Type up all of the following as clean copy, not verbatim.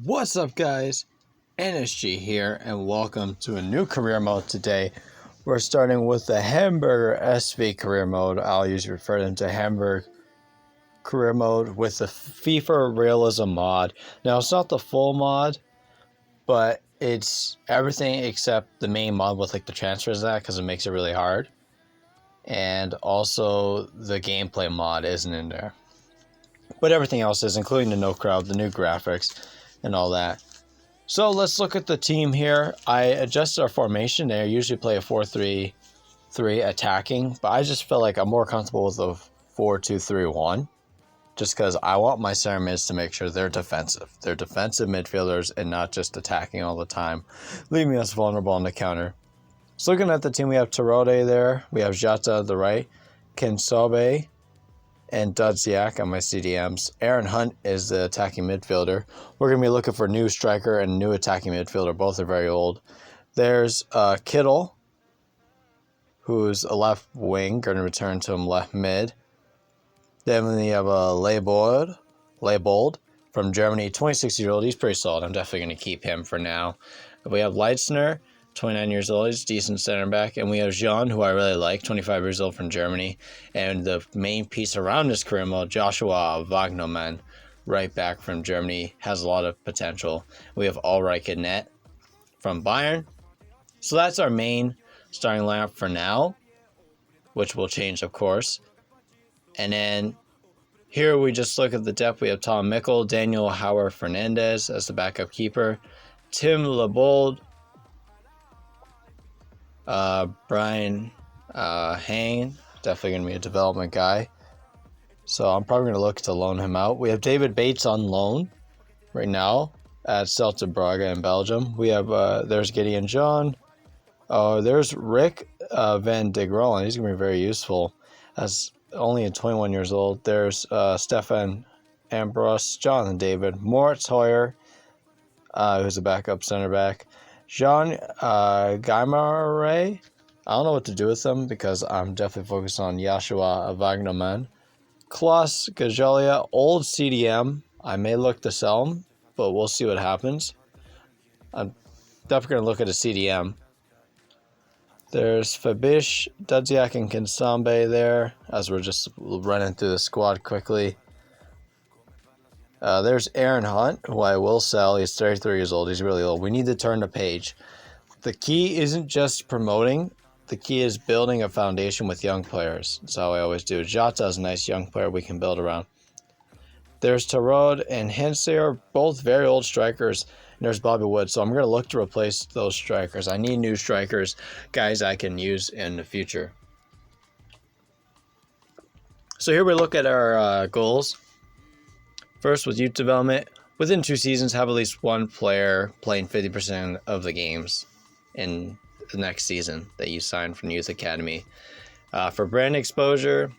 What's up, guys? NSG here, and welcome to a new career mode today. We're starting with the Hamburger SV career mode. I'll usually refer to them to Hamburg career mode with the Fifer Realism mod. Now, it's not the full mod, but it's everything except the main mod with like the transfers of that, because it makes it really hard. And also the gameplay mod isn't in there. But everything else is, including the no crowd, the new graphics, and all that. So let's look at the team here. I adjusted our formation there. I usually play a 4-3-3 attacking, but I just feel like I'm more comfortable with a 4-2-3-1 just because I want my center mids to make sure they're defensive. They're defensive midfielders and not just attacking all the time, leaving us vulnerable on the counter. So looking at the team, we have Terode there. We have Jata on the right, Kinsobe, and Dudziak on my CDMs. Aaron Hunt is the attacking midfielder. We're going to be looking for a new striker and a new attacking midfielder. Both are very old. There's Kittle, who's a left wing, going to return to him left mid. Then we have Leibold from Germany, 26-year-old. He's pretty solid. I'm definitely going to keep him for now. We have Leitzner, 29 years old. He's a decent center back. And we have Jean, who I really like, 25 years old from Germany. And the main piece around his career mode, Joshua Wagnermann, right back from Germany, has a lot of potential. We have Ulrich in net from Bayern. So that's our main starting lineup for now, which will change, of course. And then here we just look at the depth. We have Tom Mickle, Daniel Hauer Fernandez as the backup keeper, Tim Lebold, Brian Hain, definitely going to be a development guy. So I'm probably going to look to loan him out. We have David Bates on loan right now at Celta Braga in Belgium. We have, there's Gideon John. There's Rick Van de Groen. He's going to be very useful as only at 21 years old. There's Stefan Ambrose, Jonathan David, Moritz Hoyer, who's a backup center back. Jean Guimaraes, I don't know what to do with them because I'm definitely focused on Joshua Wagnermann. Klaus Gajolia, old CDM. I may look to sell him, but we'll see what happens. I'm definitely going to look at a CDM. There's Fabish, Dudziak, and Kinsambe there, as we're just running through the squad quickly. There's Aaron Hunt, who I will sell. He's 33 years old. He's really old. We need to turn the page. The key isn't just promoting. The key is building a foundation with young players. That's how I always do. Jota is a nice young player we can build around. There's Tarod and Henser, both very old strikers. And there's Bobby Wood. So I'm going to look to replace those strikers. I need new strikers, guys I can use in the future. So here we look at our goals. First, with youth development, within 2 seasons, have at least one player playing 50% of the games in the next season that you sign from Youth Academy. For brand exposure,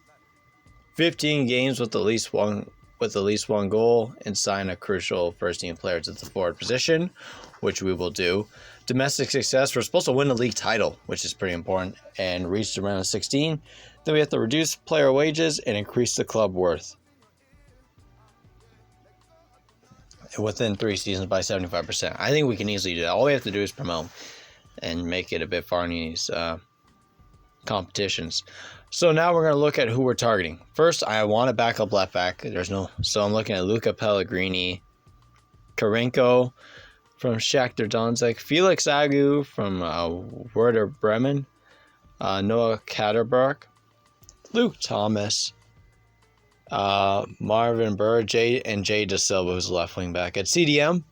15 games with at least one goal, and sign a crucial first-team player to the forward position, which we will do. Domestic success, we're supposed to win the league title, which is pretty important, and reach the round of 16. Then we have to reduce player wages and increase the club worth within 3 seasons by 75%. I think we can easily do that. All we have to do is promote and make it a bit far in these competitions. So now we're going to look at who we're targeting. First, I want a backup left back. So I'm looking at Luca Pellegrini, Karenko from Shakhtar Donetsk, Felix Agu from Werder Bremen, Noah Katterberg, Luke Thomas, Marvin Burr, Jay De Silva, who's a left wing back. At CDM,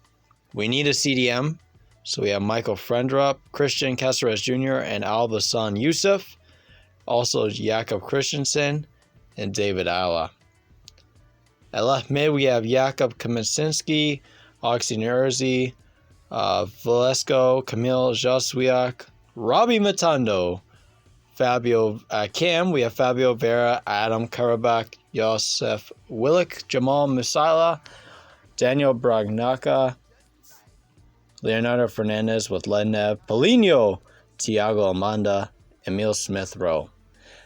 we need a CDM. So we have Michael Frendrup, Christian Caceres Jr., and Albasan Yusuf. Also Jakob Christensen and David Ala. At left mid, we have Jakob Kaminski, Oxy Nerzi, Valesco, Camille Joswiak, Robbie Matondo, Fabio Cam. We have Fabio Vera, Adam Karabak, Josef Willick, Jamal Musala, Daniel Bragnaka, Leonardo Fernandez with Lednev, Paulinho, Thiago Amanda, Emil Smith-Rowe.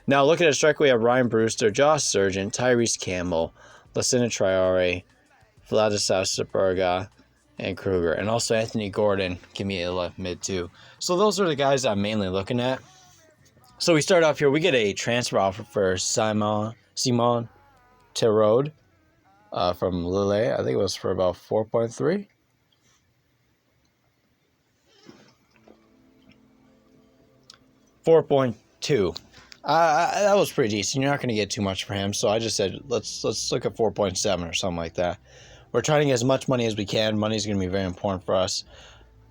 Now look at a strike. We have Ryan Brewster, Josh Surgeon, Tyrese Campbell, Lacina Traore, Vladislav Saburga, and Kruger. And also Anthony Gordon, give me a left mid too. So those are the guys I'm mainly looking at. So we start off here. We get a transfer offer for Simon Terode from Lille. I think it was for about 4.3. $4.2. That was pretty decent. You're not going to get too much for him, so I just said let's look at 4.7 or something like that. We're trying to get as much money as we can. Money is going to be very important for us.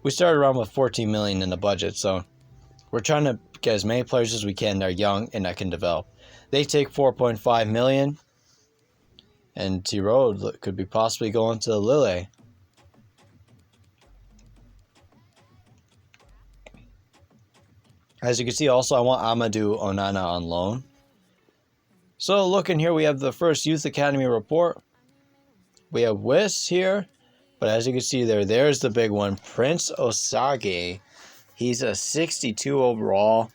We started around with 14 million in the budget, so we're trying to get as many players as we can that are young and that can develop. They take 4.5 million, and Tirode could be possibly going to Lille. As you can see, also I want Amadou Onana on loan. So looking here, we have the first Youth Academy report. We have Wiss here, but as you can see there's the big one, Prince Osage. He's a 62 overall.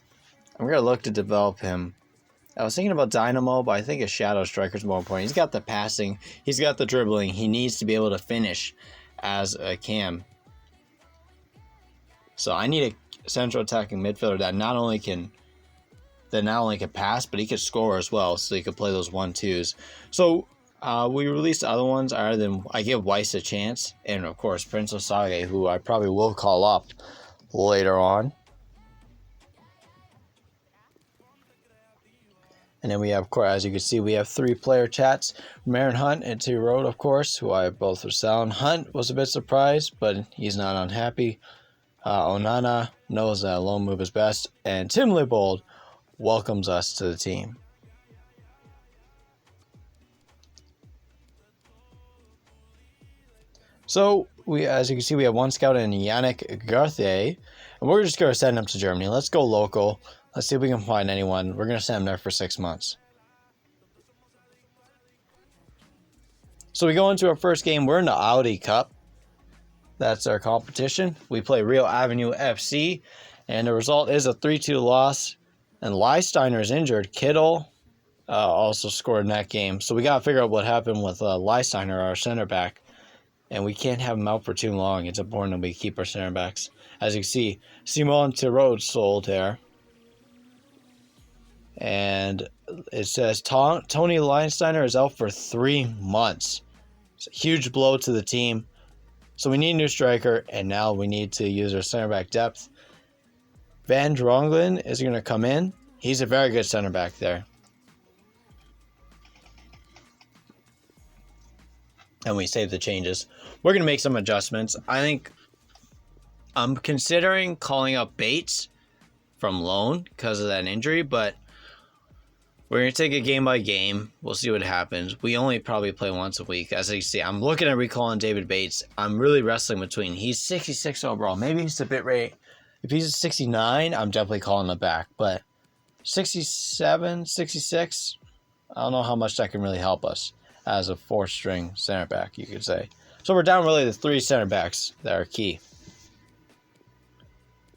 I'm going to look to develop him. I was thinking about Dynamo, but I think a Shadow Striker is more important. He's got the passing. He's got the dribbling. He needs to be able to finish as a cam. So I need a central attacking midfielder that not only can pass, but he can score as well. So he could play those 1-2s. So we released other ones other than I give Weiss a chance. And of course, Prince Osage, who I probably will call up later on. And then we have, of course, as you can see, we have 3 player chats. Marin Hunt and T. Road, of course, who I both are selling. Hunt was a bit surprised, but he's not unhappy. Onana knows that a loan move is best. And Tim Leibold welcomes us to the team. So, as you can see, we have 1 scout in Yannick Garthier. And we're just going to send him to Germany. Let's go local. Let's see if we can find anyone. We're going to send him there for 6 months. So we go into our first game. We're in the Audi Cup. That's our competition. We play Rio Avenue FC. And the result is a 3-2 loss. And Leisteiner is injured. Kittle also scored in that game. So we got to figure out what happened with Leisteiner, our center back. And we can't have him out for too long. It's important that we keep our center backs. As you can see, Simon Tirode sold here. And it says Tony Leisteiner is out for 3 months. It's a huge blow to the team. So we need a new striker, and now we need to use our center back depth. Van Dronglen is going to come in. He's a very good center back there. And we save the changes. We're going to make some adjustments. I think I'm considering calling up Bates from loan because of that injury, but we're going to take it game by game. We'll see what happens. We only probably play once a week. As you see, I'm looking at recalling David Bates. I'm really wrestling between. He's 66 overall. Maybe he's a bit rate. If he's a 69, I'm definitely calling him back. But 67, 66, I don't know how much that can really help us as a 4th-string center back, you could say. So we're down really to 3 center backs that are key.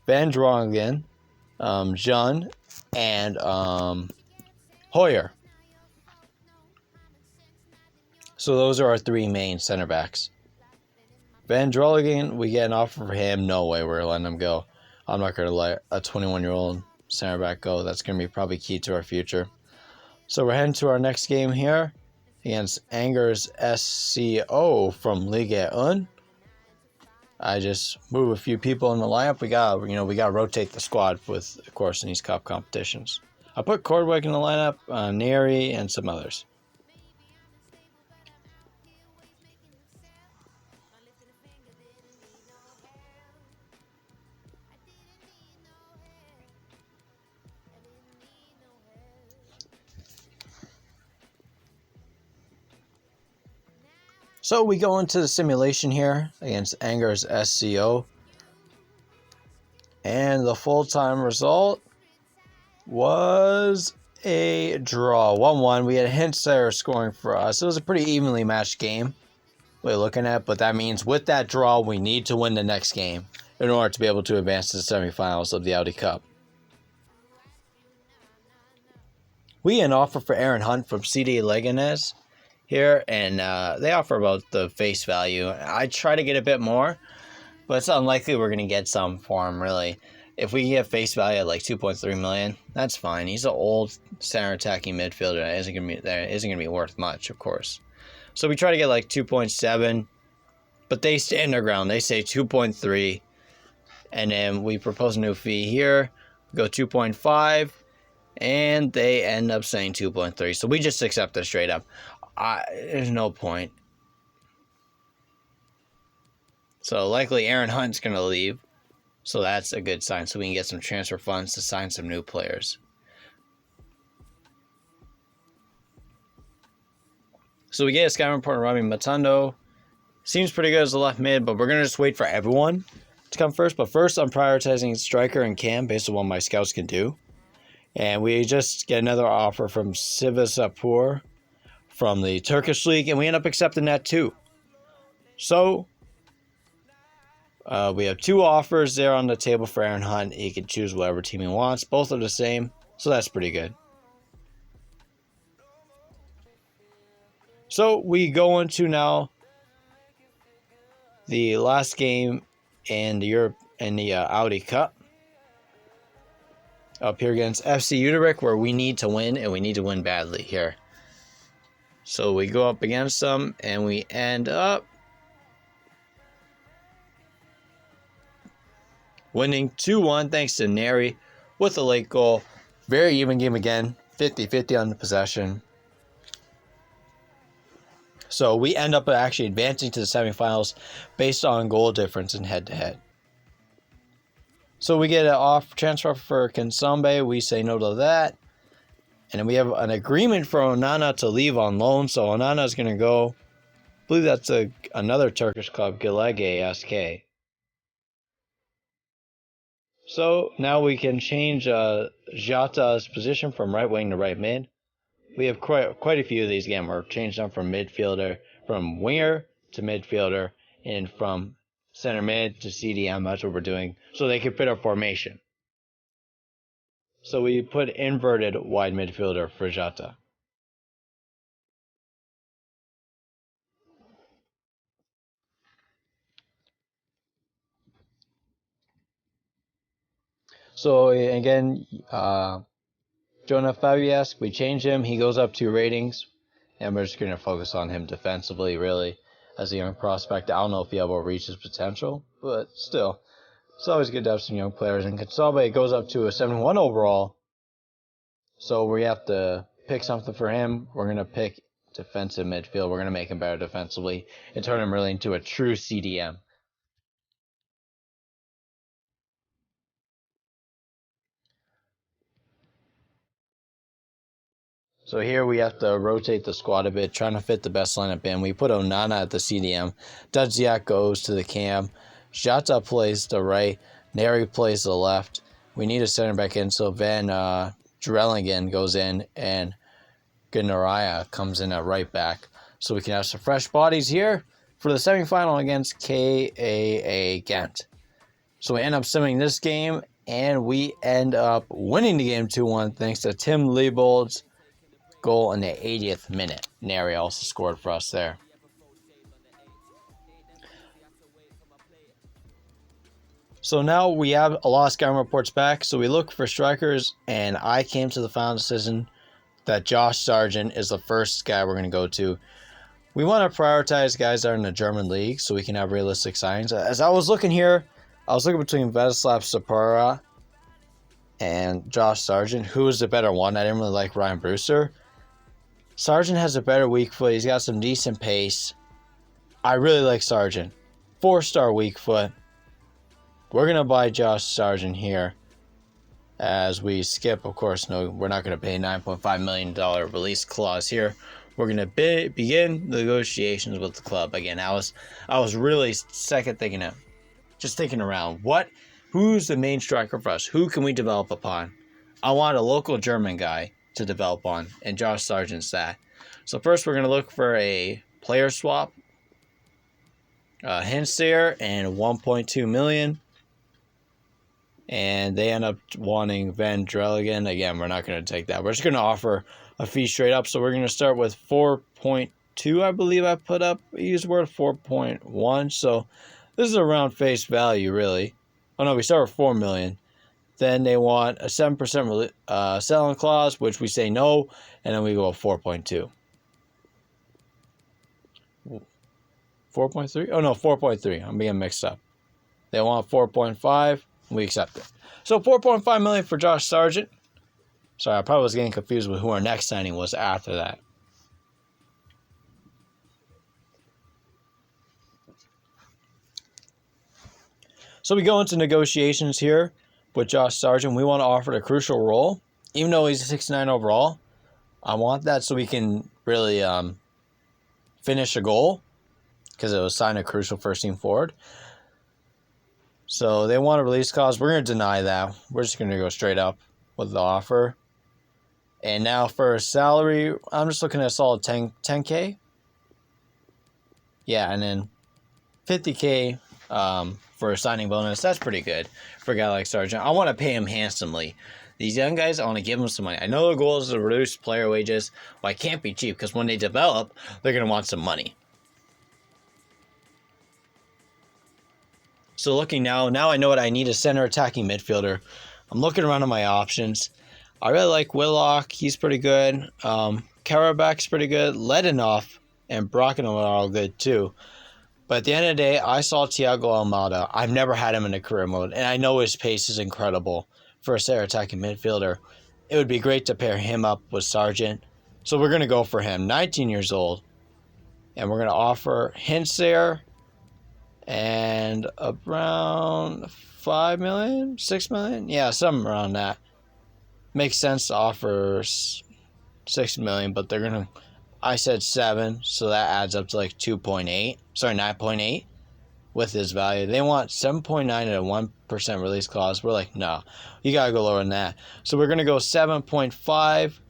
Van Drongen, Jean, and Hoyer. So those are our 3 main center backs. Van Drolligan, we get an offer for him. No way we're letting him go. I'm not going to let a 21-year-old center back go. That's going to be probably key to our future. So we're heading to our next game here against Angers SCO from Ligue 1. I just move a few people in the lineup. We got to rotate the squad with, of course, in these cup competitions. I put Cordwick in the lineup, Neri, and some others. So we go into the simulation here against Angers SCO. And the full-time result was a draw, 1-1. We had Hintzer scoring for us. It was a pretty evenly matched game we're looking at, but that means with that draw, we need to win the next game in order to be able to advance to the semifinals of the Audi Cup. We had an offer for Aaron Hunt from CD Leganes. here, and they offer about the face value. I try to get a bit more, but it's unlikely we're going to get some for him, really. If we get face value at like 2.3 million, that's fine. He's an old center attacking midfielder that isn't going to be worth much, of course. So we try to get like 2.7, but they stand their ground. They say 2.3, and then we propose a new fee here. We go 2.5, and they end up saying 2.3. So we just accept it straight up. There's no point. So likely Aaron Hunt's going to leave. So that's a good sign. So we can get some transfer funds to sign some new players. So we get a scouting report on Robbie Matondo. Seems pretty good as a left mid, but we're going to just wait for everyone to come first. But first, I'm prioritizing striker and cam based on what my scouts can do. And we just get another offer from Sivasspor from the Turkish League, and we end up accepting that too. So we have two offers there on the table for Aaron Hunt. He can choose whatever team he wants. Both are the same, so that's pretty good. So we go into now the last game in the Audi Cup up here against FC Utrecht, where we need to win, and we need to win badly here. So we go up against them, and we end up winning 2-1 thanks to Neri with a late goal. Very even game again, 50-50 on the possession. So we end up actually advancing to the semifinals based on goal difference in head-to-head. So we get an off transfer for Kinsambe. We say no to that. And then we have an agreement for Onana to leave on loan. So Onana is going to go. I believe that's another Turkish club, Gelege SK. So now we can change Jata's position from right wing to right mid. We have quite a few of these again. We're changing them from midfielder, from winger to midfielder, and from center mid to CDM. That's what we're doing, so they can fit our formation. So we put inverted wide midfielder for Jata. So again, Jonah Fabiask, we change him. He goes up 2 ratings, and we're just going to focus on him defensively, really, as a young prospect. I don't know if he will reach his potential, but still, it's always good to have some young players. And Kinsambe goes up to a 71 overall, so we have to pick something for him. We're going to pick defensive midfield. We're going to make him better defensively and turn him really into a true CDM. So here we have to rotate the squad a bit, trying to fit the best lineup in. We put Onana at the CDM. Dadziak goes to the cam. Jata plays the right. Neri plays the left. We need a center back in, so Van Drellingen goes in, and Gunaraya comes in at right back. So we can have some fresh bodies here for the semifinal against KAA Ghent. So we end up simming this game, and we end up winning the game 2-1 thanks to Tim Leibold's goal in the 80th minute. Neri also scored for us there. So now we have a lot of scouting reports back. So we look for strikers, and I came to the final decision that Josh Sargent is the first guy we're going to go to. We want to prioritize guys that are in the German league so we can have realistic signings. As I was looking here, I was looking between Vladislav Sapara and Josh Sargent. Who is the better one? I didn't really like Ryan Brewster. Sargent has a better weak foot. He's got some decent pace. I really like Sargent. 4-star weak foot. We're going to buy Josh Sargent here. As we skip, of course, no, we're not going to pay $9.5 million release clause here. We're going to begin negotiations with the club. Again, I was really thinking around. Who's the main striker for us? Who can we develop upon? I want a local German guy to develop on, and Josh Sargent's that. So first we're going to look for a player swap. Hints there, and 1.2 million. And they end up wanting Van Drellingen. Again, we're not going to take that. We're just going to offer a fee straight up. So we're going to start with 4.2 4.2, I believe I put up. I used word 4.1, so this is around face value, really. Oh no, we start with 4 million. Then they want a 7% selling clause, which we say no, and then we go 4.2. 4.3? Oh no, 4.3. I'm being mixed up. They want 4.5. We accept it. So 4.5 million for Josh Sargent. Sorry, I probably was getting confused with who our next signing was after that. So we go into negotiations here with Josh Sargent. We want to offer a crucial role. Even though he's a 69 overall, I want that so we can really finish a goal, because it was signed a crucial first team forward. So they want a release clause. We're going to deny that. We're just going to go straight up with the offer. And now for salary, I'm just looking at a solid 10K. Yeah, and then 50K for a signing bonus. That's pretty good for a guy like Sargent. I want to pay him handsomely. These young guys, I want to give them some money. I know the goal is to reduce player wages. Well, I can't be cheap, because when they develop, they're going to want some money. So looking now I know what I need, a center attacking midfielder. I'm looking around at my options. I really like Willock. He's pretty good. Karabak's pretty good. Ledinov and Brocken are all good too. But at the end of the day, I saw Thiago Almada. I've never had him in a career mode, and I know his pace is incredible for a center attacking midfielder. It would be great to pair him up with Sargent. So we're going to go for him. 19 years old. And we're going to offer Hintzer and around 5 million, 6 million. Yeah, something around that. Makes sense to offer 6 million, but they're gonna, I said 7, so that adds up to like 9.8 with his value. They want 7.9 at a 1% release clause. We're like, no, you gotta go lower than that. So we're gonna go 7.5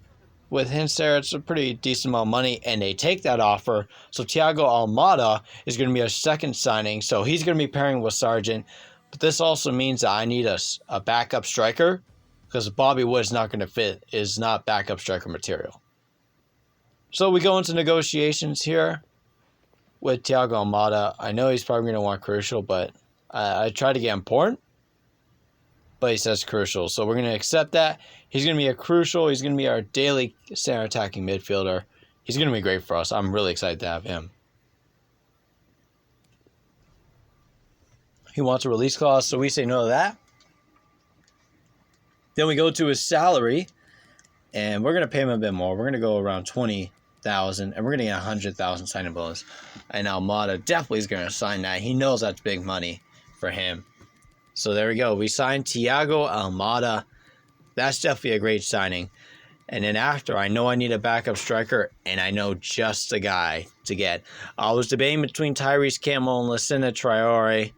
with Hintzer. It's a pretty decent amount of money, and they take that offer. So Thiago Almada is going to be a second signing, so he's going to be pairing with Sargent. But this also means that I need a backup striker, because Bobby Wood is not going to fit, is not backup striker material. So we go into negotiations here with Thiago Almada. I know he's probably going to want crucial, but I tried to get important. But he says crucial, so we're going to accept that. He's going to be a crucial. He's going to be our daily center attacking midfielder. He's going to be great for us. I'm really excited to have him. He wants a release clause, so we say no to that. Then we go to his salary, and we're going to pay him a bit more. We're going to go around 20,000, and we're going to get 100,000 signing bonus. And Almada definitely is going to sign that. He knows that's big money for him. So there we go. We signed Thiago Almada. That's definitely a great signing. And then after, I know I need a backup striker, and I know just the guy to get. I was debating between Tyrese Campbell and Lucinda Traore.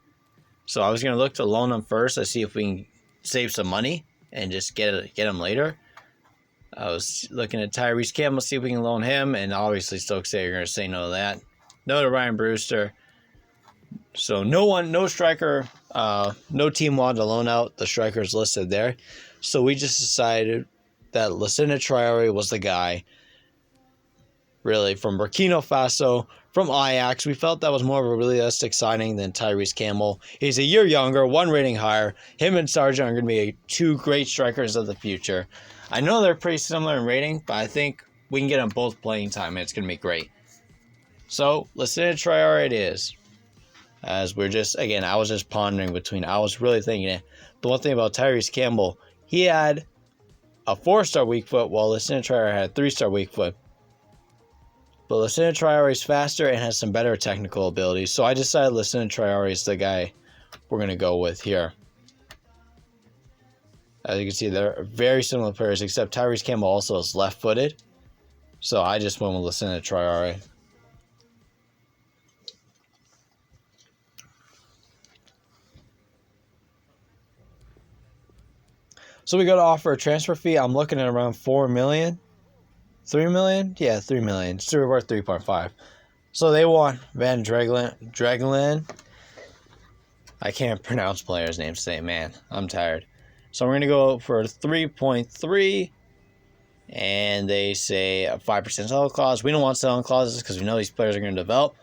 So I was going to look to loan him first to see if we can save some money and just get him later. I was looking at Tyrese Campbell, see if we can loan him, and obviously Stokes say you're going to say no to that. No to Ryan Brewster. So no striker, no team wanted to loan out the strikers listed there. So we just decided that Lucinda Traore was the guy, really, from Burkina Faso, from Ajax. We felt that was more of a realistic signing than Tyrese Campbell. He's a year younger, 1 rating higher. Him and Sargent are going to be 2 great strikers of the future. I know they're pretty similar in rating, but I think we can get them both playing time, and it's going to be great. So, Lucinda Traore it is. As we're just, again, I was just pondering between, I was really thinking it. The one thing about Tyrese Campbell, he had a 4-star weak foot, while Lucinda Traore had a 3-star weak foot. But Lucinda Traore is faster and has some better technical abilities. So I decided Lucinda Traore is the guy we're going to go with here. As you can see, they're very similar players, except Tyrese Campbell also is left-footed. So I just went with Lucinda Traore. So we got to offer a transfer fee. I'm looking at around 4 million. 3 million? Yeah, 3 million. It's worth 3.5. So they want Van Dragelen. I can't pronounce players' names today, man. I'm tired. So we're going to go for 3.3. And they say a 5% selling clause. We don't want selling clauses because we know these players are going to develop.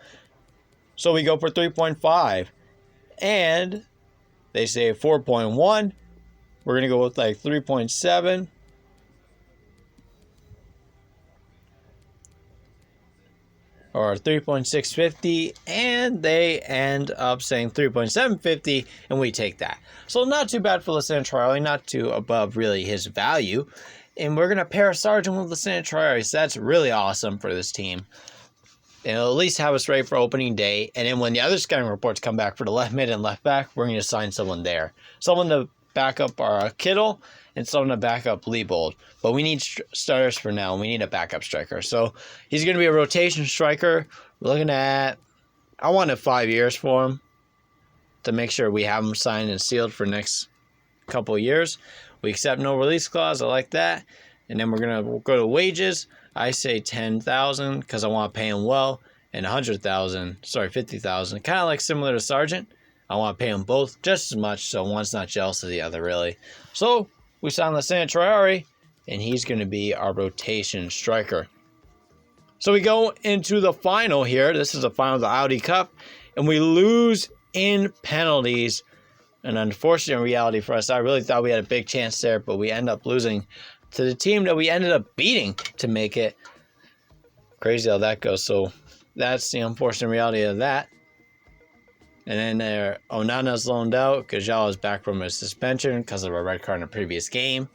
So we go for 3.5. And they say 4.1. We're going to go with like 3.7. Or 3.650, and they end up saying 3.750, and we take that. So not too bad for Lieutenant Traore, not too above really his value. And we're going to pair Sargent with Lieutenant Traore, so that's really awesome for this team. And it'll at least have us ready for opening day, and then when the other scouting reports come back for the left mid and left back, we're going to sign someone there. Someone to back up our Kittle, and someone to back up Leibold. But we need starters for now. We need a backup striker. So he's going to be a rotation striker. We're looking at, I wanted 5 years for him to make sure we have him signed and sealed for the next couple of years. We accept no release clause. I like that. And then we're going to go to wages. I say 10,000 because I want to pay him well. And 100,000, sorry, 50,000. Kind of like similar to Sargent. I want to pay them both just as much, so one's not jealous of the other, really. So we signed Lieutenant Traore, and he's going to be our rotation striker. So we go into the final here. This is the final of the Audi Cup, and we lose in penalties. An unfortunate reality for us. I really thought we had a big chance there, but we end up losing to the team that we ended up beating to make it. Crazy how that goes. So that's the unfortunate reality of that. And then Onana's loaned out. Gajal is back from his suspension because of a red card in a previous game.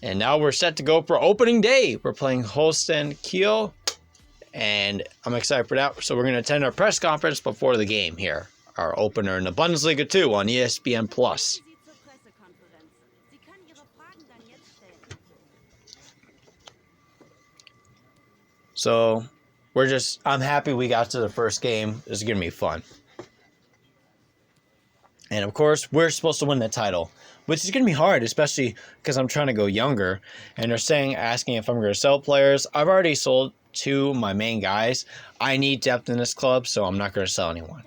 And now we're set to go for opening day. We're playing Holstein Kiel. And I'm excited for that. So we're going to attend our press conference before the game here. Our opener in the Bundesliga 2 on ESPN+. So I'm happy we got to the first game. This is going to be fun. And of course, we're supposed to win the title, which is going to be hard, especially because I'm trying to go younger. And they're asking if I'm going to sell players. I've already sold 2 of my main guys. I need depth in this club, so I'm not going to sell anyone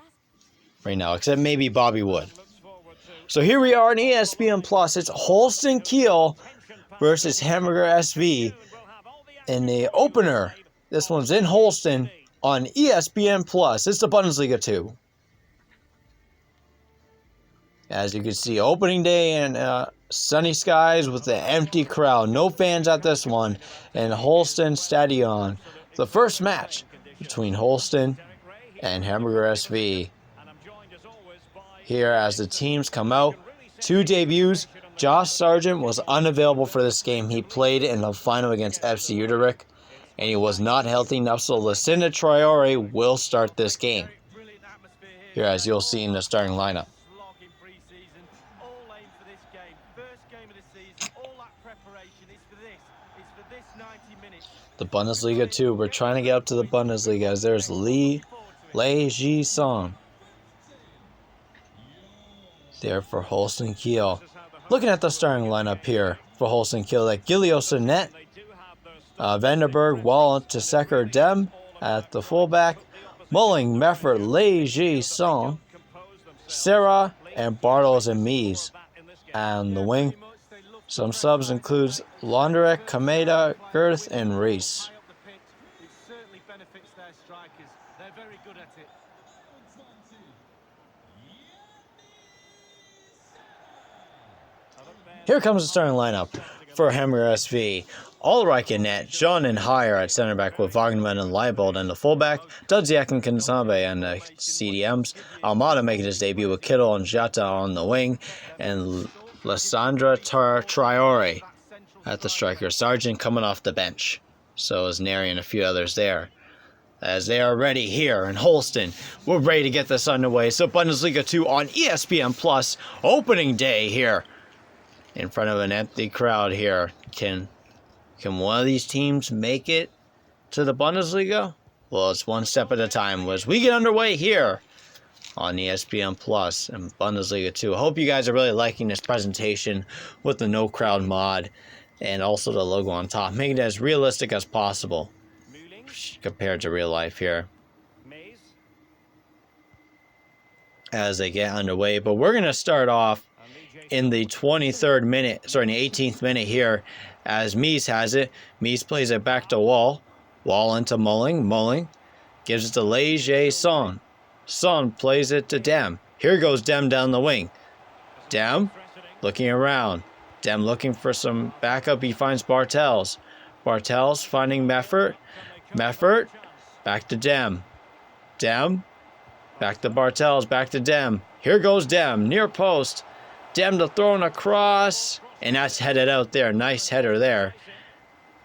right now, except maybe Bobby Wood. So here we are on ESPN+. It's Holstein Kiel versus Hamburger SV in the opener. This one's in Holstein on ESPN+. It's the Bundesliga 2. As you can see, opening day and sunny skies with an empty crowd. No fans at this one. And Holstein Stadion. The first match between Holstein and Hamburger SV. Here as the teams come out. 2 debuts. Josh Sargent was unavailable for this game. He played in the final against FC Utrecht. And he was not healthy enough, so Lieutenant Traore will start this game. Here as you'll see in the starting lineup. The Bundesliga 2. We're trying to get up to the Bundesliga as there's Lei Ji-song there for Holstein Kiel. Looking at the starting lineup here for Holstein Kiel, like Gilio Sinet, Vanderberg, Wall, Tesecker, Dem at the fullback, Mulling, Meffert, Lei Ji-song, Sarah, and Bartels and Mies on the wing. Some subs includes Londrek, Kameda, Girth, and Reese. Here comes the starting lineup for Hamburger SV. Ulreich in net, John and Heyer at center back with Wagnerman and Leibold and the fullback, Dudziak and Kansabe and the CDMs, Almada making his debut with Kittle and Jata on the wing, and Lissandra Traore at the striker. Sargent coming off the bench. So is Neri and a few others there. As they are ready here in Holstein. We're ready to get this underway. So Bundesliga 2 on ESPN+. Opening day here. In front of an empty crowd here. Can one of these teams make it to the Bundesliga? Well, it's one step at a time. As we get underway here on ESPN Plus and Bundesliga 2. I hope you guys are really liking this presentation with the no crowd mod and also the logo on top. Making it as realistic as possible compared to real life here as they get underway. But we're going to start off in the 18th minute here as Mies has it. Mies plays it back to Wall. Wall into Mulling. Mulling gives it to Leger Son. Son plays it to Dem. Here goes Dem down the wing. Dem looking around. Dem looking for some backup. He finds Bartels. Bartels finding Meffert. Meffert back to Dem. Dem back to Bartels. Back to Dem. Here goes Dem. Near post. Dem to throw across. And that's headed out there. Nice header there.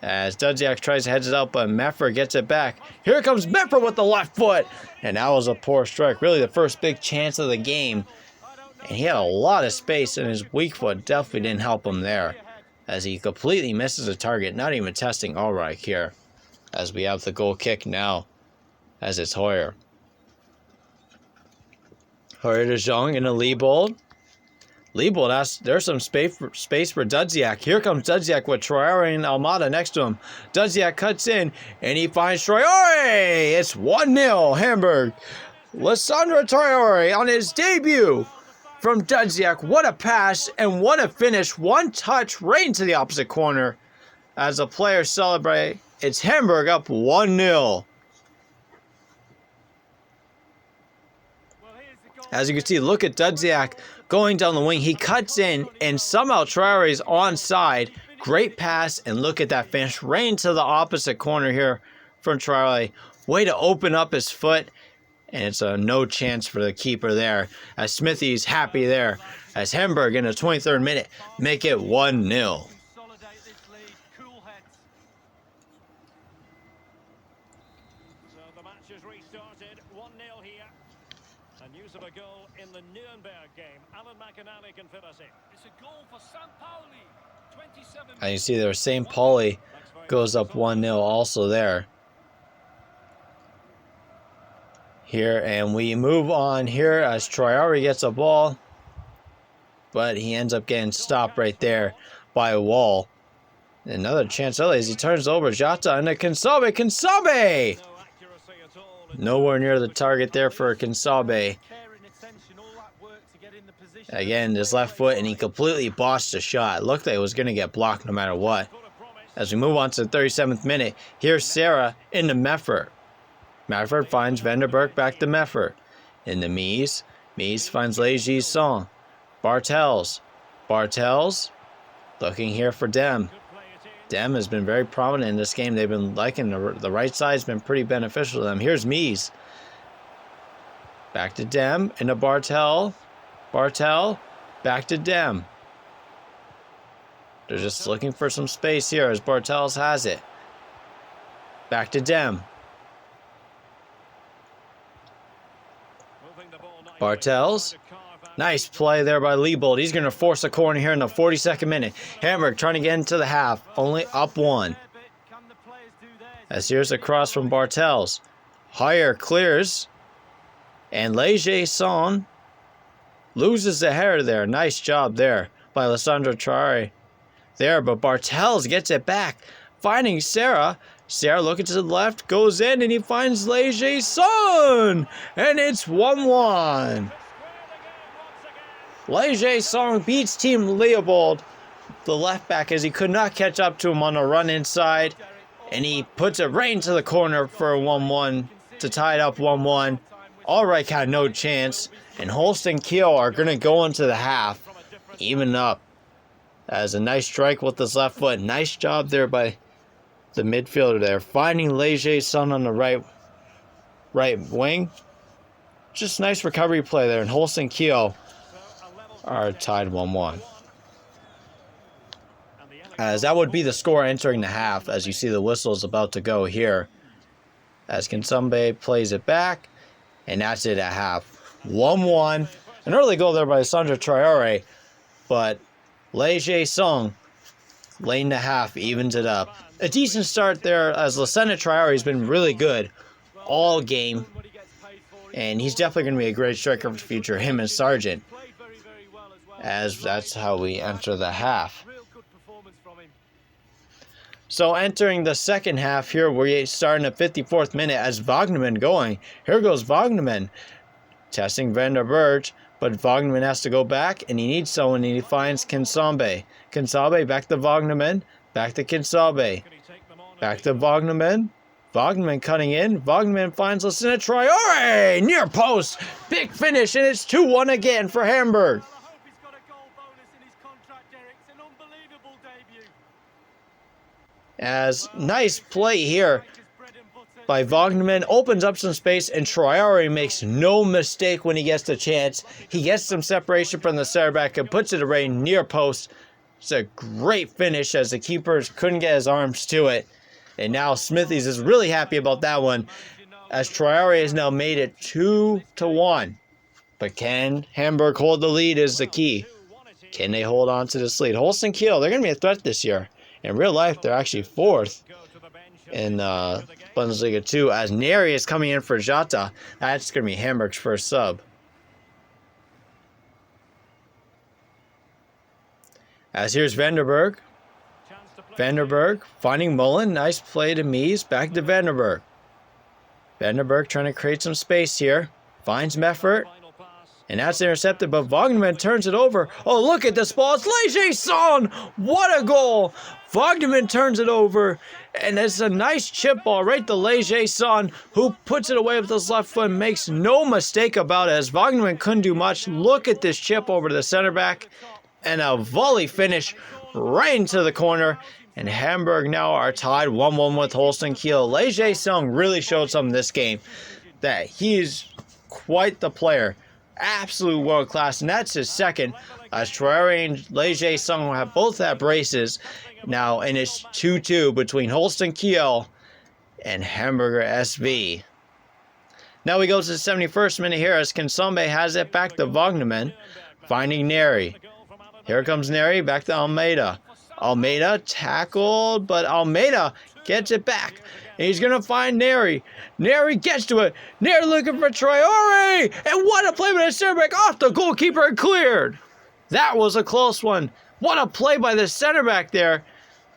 As Dudziak tries to head it out, but Meffert gets it back. Here comes Meffert with the left foot. And that was a poor strike. Really the first big chance of the game. And he had a lot of space, and his weak foot definitely didn't help him there. As he completely misses the target, not even testing Ulreich here. As we have the goal kick now, as it's Hoyer. Hoyer to Zhang in a Leibold. Leibold, there's some space for Dudziak. Here comes Dudziak with Traore and Almada next to him. Dudziak cuts in, and he finds Traore. It's 1-0 Hamburg. Lissandro Traore on his debut from Dudziak. What a pass and what a finish. One touch right into the opposite corner. As the players celebrate, it's Hamburg up 1-0. As you can see, look at Dudziak going down the wing. He cuts in, and somehow Traore is onside. Great pass, and look at that finish right into the opposite corner here from Traore. Way to open up his foot, and it's a no chance for the keeper there. As Smithy's happy there. As Hamburg in the 23rd minute make it 1-0. News of a goal in the Nuremberg game. Alan McInally can fill us in. It's a goal for St. Pauli. 27 And you see there, St. Pauli goes up 1-0 also there. Here, and we move on here as Traore gets a ball. But he ends up getting stopped right there by a Wall. Another chance early as he turns over Jota and a Kinsabe. Kinsabe! Nowhere near the target there for Kinsabe. Again, his left foot, and he completely botched the shot. It looked like it was going to get blocked no matter what. As we move on to the 37th minute, here's Sarah into Meffert. Meffert finds Vanderberg back to Meffert. Into Mies. Mies finds Leger Son. Bartels. Bartels looking here for Dem. Dem has been very prominent in this game. They've been liking the right side's been pretty beneficial to them. Here's Mies. Back to Dem. Into Bartel. Bartel. Back to Dem. They're just looking for some space here as Bartels has it. Back to Dem. Bartels. Nice play there by Leibold. He's going to force a corner here in the 42nd minute. Hamburg trying to get into the half. Only up 1. As here's a cross from Bartels. Hoyer clears. And Leger Son loses the header there. Nice job there by Lissandro Traore. There, but Bartels gets it back. Finding Sarah. Sarah looking to the left. Goes in and he finds Leger Son. And it's 1-1. Leger Son beats Team Leibold, the left back, as he could not catch up to him on a run inside. And he puts it right into the corner for a 1-1 to tie it up 1-1. Ulreich had no chance. And Holst and Kiel are going to go into the half. Even up. As a nice strike with his left foot. Nice job there by the midfielder there. Finding Leger Son on the right wing. Just nice recovery play there. And Holst and Kiel are tied 1-1. As that would be the score entering the half, as you see the whistle is about to go here. As Kinsabe plays it back, and that's it at half. 1-1. An early goal there by Sandra Traore, but Leger Son, late in the half, evens it up. A decent start there, as Lissandro Traore has been really good all game, and he's definitely going to be a great striker for the future, him and Sargent. As that's how we enter the half. So entering the second half here, we're starting at 54th minute as Wagnerman going. Here goes Wagnerman. Testing Van der Berg, but Wagnerman has to go back, and he needs someone, and he finds Kinsabe. Kinsabe back to Wagnerman. Back to Kinsabe. Back to Wagnerman. Wagnerman cutting in. Wagnerman finds Lassina Traore. Near post. Big finish, and it's 2-1 again for Hamburg. As nice play here by Wagnerman, opens up some space, and Traore makes no mistake when he gets the chance. He gets some separation from the center back and puts it away near post. It's a great finish as the keepers couldn't get his arms to it. And now Smithies is really happy about that one, as Traore has now made it 2-1. But can Hamburg hold the lead is the key. Can they hold on to this lead? Holstein Kiel, they're going to be a threat this year. In real life, they're actually 4th in Bundesliga 2, as Neri is coming in for Jota. That's going to be Hamburg's first sub. As here's Vanderberg. Vanderberg finding Mullen. Nice play to Mies. Back to Vanderberg. Vanderberg trying to create some space here. Finds Meffert. And that's intercepted, but Wagnerman turns it over. Oh, look at this ball. It's Leger Son. What a goal. Wagnerman turns it over. And it's a nice chip ball right to Leger Son, who puts it away with his left foot. Makes no mistake about it, as Wagnerman couldn't do much. Look at this chip over to the center back. And a volley finish right into the corner. And Hamburg now are tied 1-1 with Holstein Kiel. Leger Son really showed something this game, that he's quite the player. Absolute world class, and that's his second, as Traore and Leger Son have both had braces now, and it's 2-2 between Holstein Kiel and Hamburger SV. Now we go to the 71st minute here, as Kinsombe has it back to Wagnerman, finding Neri. Here comes Neri, back to Almeida. Almeida tackled, but Almeida gets it back. And he's going to find Neri. Neri gets to it. Neri looking for Traore. And what a play by the center back off the goalkeeper and cleared. That was a close one. What a play by the center back there.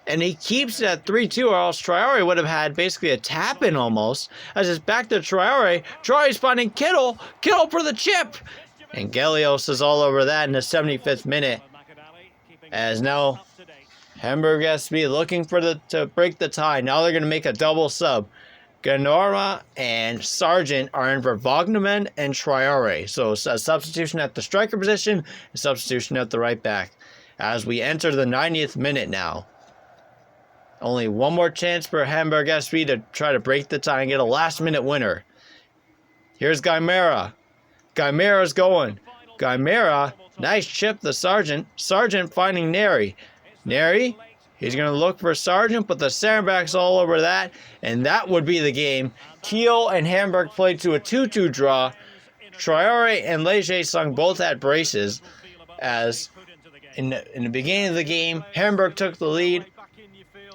And he keeps it at 3-2, or else Traore would have had basically a tap-in almost. As it's back to Traore. Traore's finding Kittle. Kittle for the chip. And Gelios is all over that in the 75th minute. As now Hamburg SV looking for to break the tie. Now they're going to make a double sub. Ganorma and Sargent are in for Wagnerman and Traore. So a substitution at the striker position, a substitution at the right back. As we enter the 90th minute now. Only one more chance for Hamburg SV to try to break the tie and get a last minute winner. Here's Guimera. Guimera's going. Guimera, nice chip to Sargent. Sargent finding Neri. Neri, he's going to look for Sargent, but the center back's all over that, and that would be the game. Kiel and Hamburg played to a 2-2 draw. Traore and Leger Son both had braces, as in the beginning of the game, Hamburg took the lead,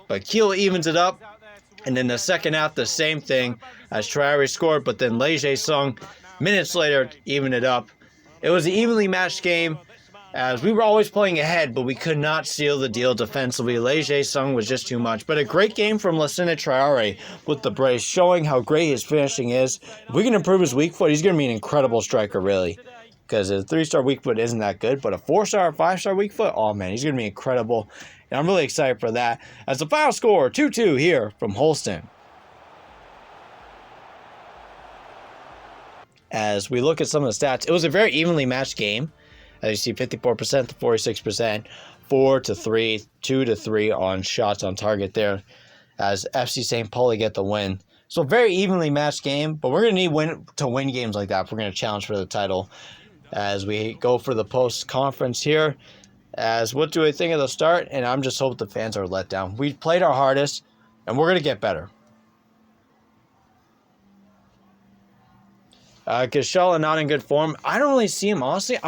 but Kiel evens it up, and in the second half, the same thing, as Traore scored, but then Leger Son, minutes later, evened it up. It was an evenly matched game, as we were always playing ahead, but we could not seal the deal defensively. Leger Son was just too much. But a great game from Lassina Traore with the brace, showing how great his finishing is. If we can improve his weak foot, he's going to be an incredible striker, really. Because a 3-star weak foot isn't that good, but a 4-star, 5-star weak foot, oh man, he's going to be incredible. And I'm really excited for that. As the final score, 2-2 here from Holstein. As we look at some of the stats, it was a very evenly matched game. As you see, 54% to 46%, 4-3, 2-3 on shots on target there, as FC St. Pauli get the win. So very evenly matched game, but we're going to need to win games like that if we're going to challenge for the title. As we go for the post-conference here, as what do I think of the start? And I'm just hoping the fans are let down. We played our hardest, and we're going to get better. Gisela not in good form. I don't really see him, honestly.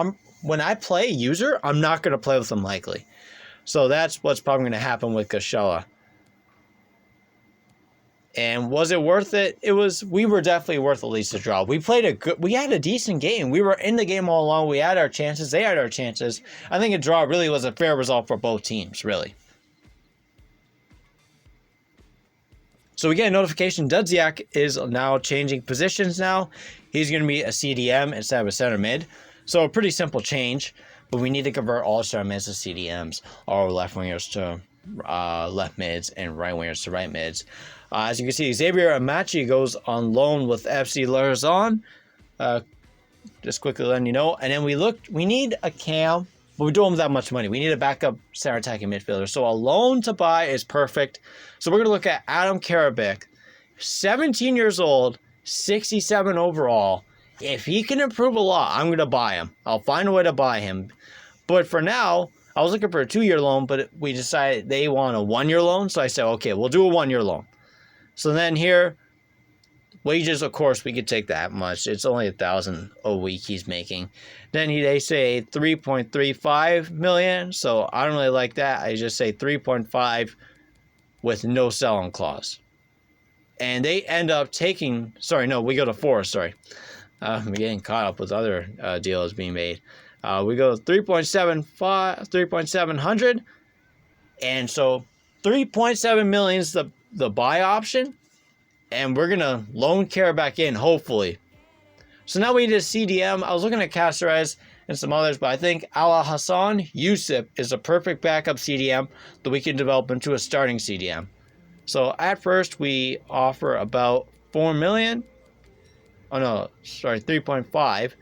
When I play user, I'm not going to play with him likely. So that's what's probably going to happen with Gisela. And was it worth it? We were definitely worth at least a draw. We had a decent game. We were in the game all along. We had our chances. They had our chances. I think a draw really was a fair result for both teams, really. So we get a notification. Dudziak is now changing positions now. He's going to be a CDM instead of a center mid. So a pretty simple change, but we need to convert all center mids to CDMs, all left wingers to left mids and right wingers to right mids. As you can see, Xavier Amachi goes on loan with FC Lausanne. Just quickly letting you know. And then we need a cam, but we don't have that much money. We need a backup center attacking midfielder. So a loan to buy is perfect. So we're going to look at Adam Karabik, 17 years old, 67 overall. If he can improve a lot, I'm going to buy him. I'll find a way to buy him. But for now, I was looking for a 2-year loan, but we decided they want a 1-year loan. So I said, okay, we'll do a 1-year loan. So then here, wages, of course, we could take that much. It's only $1,000 a week he's making. Then they say 3.35 million. So I don't really like that. I just say 3.5 with no sell-on clause. And they end up taking, we go to 4, I'm getting caught up with other deals being made. We go 3.700. And so 3.7 million is the buy option. And we're going to loan Care back in, hopefully. So now we need a CDM. I was looking at Caceres and some others, but I think Ala Hassan Yusuf is a perfect backup CDM that we can develop into a starting CDM. So at first we offer about 4 million. 3.5.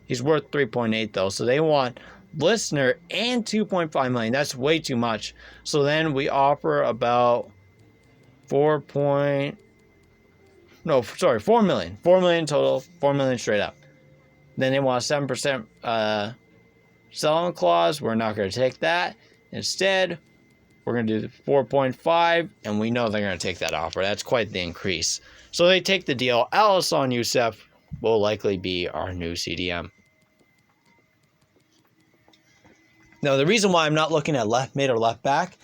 He's worth 3.8 though. So they want listener and 2.5 million. That's way too much. So then we offer about 4 million. 4 million. 4 million total. 4 million straight up. Then they want a 7% sell-on clause. We're not going to take that. Instead, we're going to do 4.5, and we know they're going to take that offer. That's quite the increase. So they take the deal. Alisson Youssef will likely be our new CDM. Now, the reason why I'm not looking at left mid or left back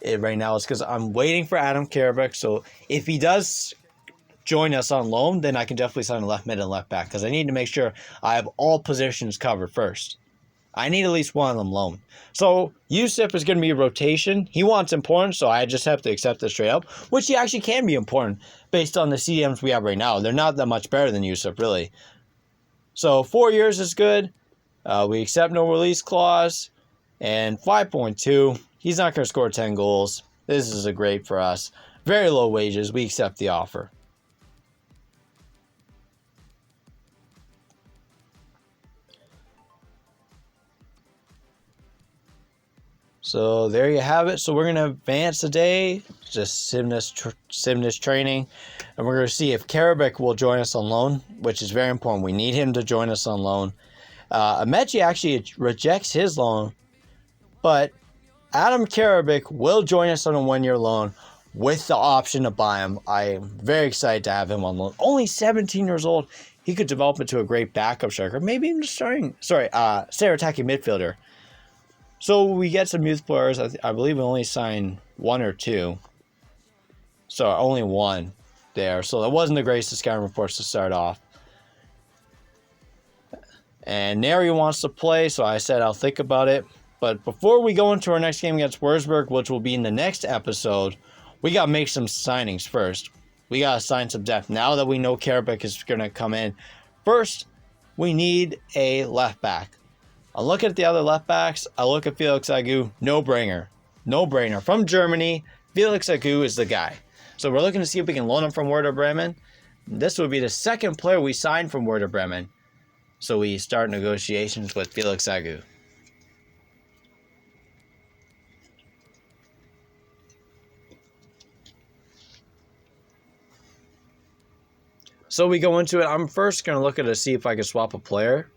right now is because I'm waiting for Adam Karabik. So if he does join us on loan, then I can definitely sign a left mid and left back because I need to make sure I have all positions covered first. I need at least one of them loaned. So Yusuf is going to be a rotation. He wants important, so I just have to accept it straight up, which he actually can be important based on the CDMs we have right now. They're not that much better than Yusuf, really. So 4 years is good. We accept no release clause. And 5.2, he's not going to score 10 goals. This is a great for us. Very low wages. We accept the offer. So there you have it. So we're going to advance today, just Simness training, and we're going to see if Karabik will join us on loan, which is very important. We need him to join us on loan. Amechi actually rejects his loan, but Adam Karabik will join us on a 1-year loan with the option to buy him. I'm very excited to have him on loan. Only 17 years old. He could develop into a great backup striker, maybe even center attacking midfielder. So we get some youth players. I believe we only signed 1 or 2. So only 1 there. So that wasn't the greatest of scouting reports to start off. And Neri wants to play, so I said I'll think about it. But before we go into our next game against Wurzburg, which will be in the next episode, we got to make some signings first. We got to sign some depth. Now that we know Karabik is going to come in, first, we need a left back. I look at the other left backs. I look at Felix Agu. No-brainer. From Germany, Felix Agu is the guy. So we're looking to see if we can loan him from Werder Bremen. This would be the second player we signed from Werder Bremen. So we start negotiations with Felix Agu. So we go into it. I'm first going to look at it to see if I can swap a player.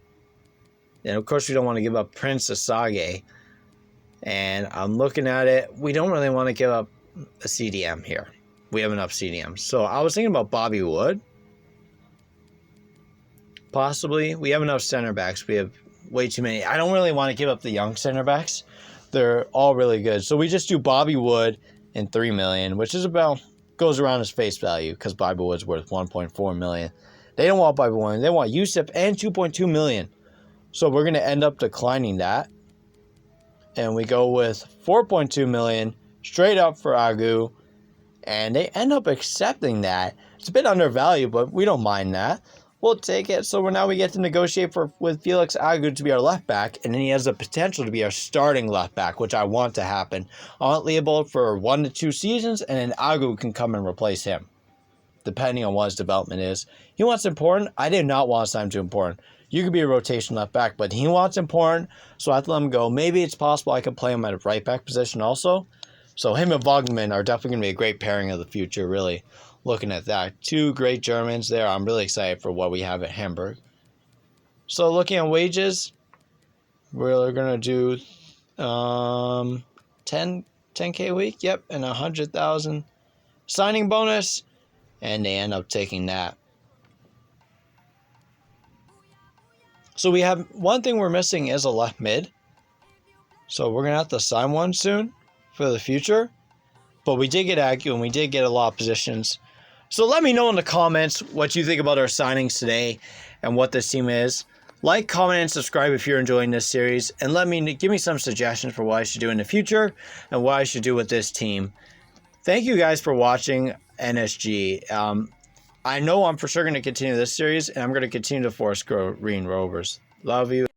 And of course, we don't want to give up Prince Asage. And I'm looking at it. We don't really want to give up a CDM here. We have enough CDMs. So I was thinking about Bobby Wood. Possibly. We have enough center backs. We have way too many. I don't really want to give up the young center backs. They're all really good. So we just do Bobby Wood and 3 million, which is about, goes around his face value because Bobby Wood's worth 1.4 million. They don't want Bobby Wood. They want Yusuf and 2.2 million. So we're going to end up declining that. And we go with 4.2 million straight up for Agu. And they end up accepting that. It's a bit undervalued, but we don't mind that. we'll take it. So now we get to negotiate with Felix Agu to be our left back, and then he has the potential to be our starting left back, which I want to happen. I want Leopold for 1 to 2 seasons, and then Agu can come and replace him, depending on what his development is. He wants important. I did not want to sign him to important. You could be a rotation left back, but he wants important, so I have to let him go. Maybe it's possible I could play him at a right back position also. So him and Wagman are definitely going to be a great pairing of the future, really. Looking at that. 2 great Germans there. I'm really excited for what we have at Hamburg. So looking at wages, we're going to do 10K a week. Yep, and 100,000 signing bonus. And they end up taking that. So we have one thing we're missing is a left mid. So we're going to have to sign one soon for the future. But we did get Agu and we did get a lot of positions. So let me know in the comments what you think about our signings today and what this team is. Like, comment, and subscribe if you're enjoying this series. And give me some suggestions for what I should do in the future and what I should do with this team. Thank you guys for watching NSG. I know I'm for sure going to continue this series, and I'm going to continue to force Green Rovers. Love you.